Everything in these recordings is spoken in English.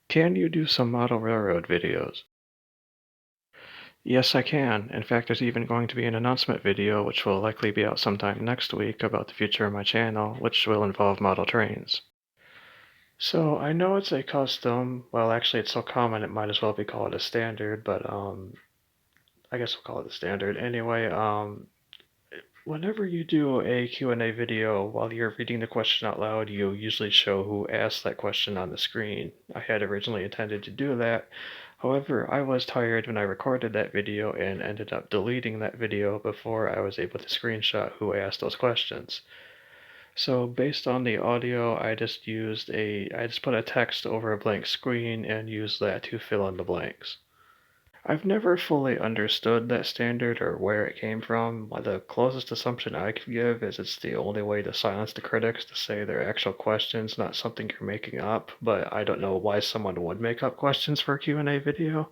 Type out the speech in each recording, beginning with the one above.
Can you do some model railroad videos? Yes, I can. In fact, there's even going to be an announcement video, which will likely be out sometime next week, about the future of my channel, which will involve model trains. So I know it's a custom. Well, actually, it's so common it might as well be called a standard, but I guess we'll call it a standard. Anyway, whenever you do a Q&A video, while you're reading the question out loud, you usually show who asked that question on the screen. I had originally intended to do that. However, I was tired when I recorded that video and ended up deleting that video before I was able to screenshot who asked those questions. So based on the audio, I just put a text over a blank screen and used that to fill in the blanks. I've never fully understood that standard or where it came from. The closest assumption I could give is it's the only way to silence the critics to say they're actual questions, not something you're making up, but I don't know why someone would make up questions for a Q&A video,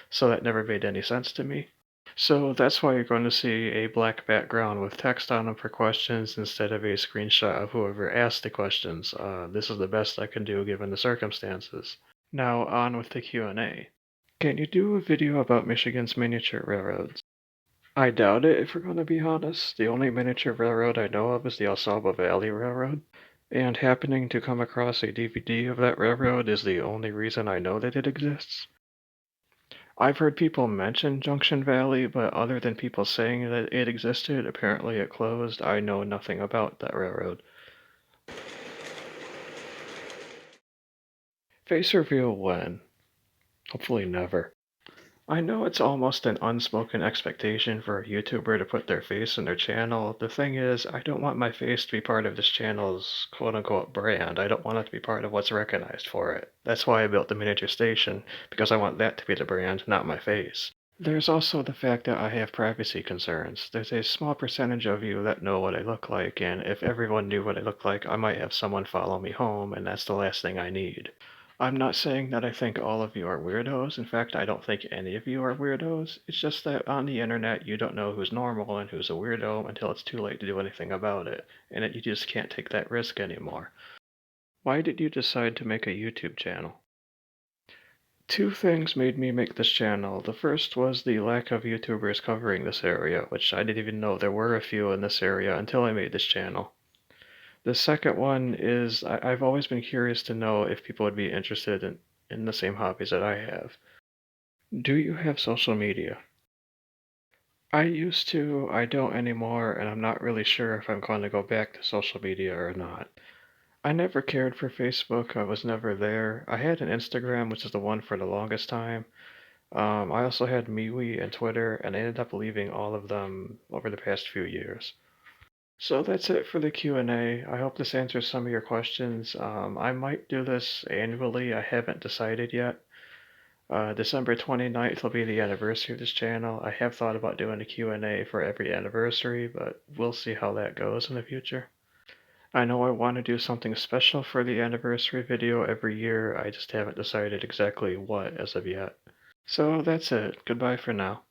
so that never made any sense to me. So that's why you're going to see a black background with text on them for questions instead of a screenshot of whoever asked the questions. This is the best I can do given the circumstances. Now on with the Q&A. Can you do a video about Michigan's miniature railroads? I doubt it, if we're going to be honest. The only miniature railroad I know of is the Alsaba Valley Railroad, and happening to come across a DVD of that railroad is the only reason I know that it exists. I've heard people mention Junction Valley, but other than people saying that it existed, apparently it closed, I know nothing about that railroad. Face reveal when? Hopefully never. I know it's almost an unspoken expectation for a YouTuber to put their face in their channel. The thing is, I don't want my face to be part of this channel's quote-unquote brand. I don't want it to be part of what's recognized for it. That's why I built the miniature station, because I want that to be the brand, not my face. There's also the fact that I have privacy concerns. There's a small percentage of you that know what I look like, and if everyone knew what I look like, I might have someone follow me home, and that's the last thing I need. I'm not saying that I think all of you are weirdos. In fact, I don't think any of you are weirdos. It's just that on the internet, you don't know who's normal and who's a weirdo until it's too late to do anything about it, and you just can't take that risk anymore. Why did you decide to make a YouTube channel? Two things made me make this channel. The first was the lack of YouTubers covering this area, which I didn't even know there were a few in this area until I made this channel. The second one is I've always been curious to know if people would be interested in the same hobbies that I have. Do you have social media? I used to, I don't anymore, and I'm not really sure if I'm going to go back to social media or not. I never cared for Facebook, I was never there. I had an Instagram, which is the one for the longest time. I also had MeWe and Twitter, and I ended up leaving all of them over the past few years. So that's it for the Q&A. I hope this answers some of your questions. I might do this annually. I haven't decided yet. December 29th will be the anniversary of this channel. I have thought about doing a Q&A for every anniversary, but we'll see how that goes in the future. I know I want to do something special for the anniversary video every year. I just haven't decided exactly what as of yet. So that's it. Goodbye for now.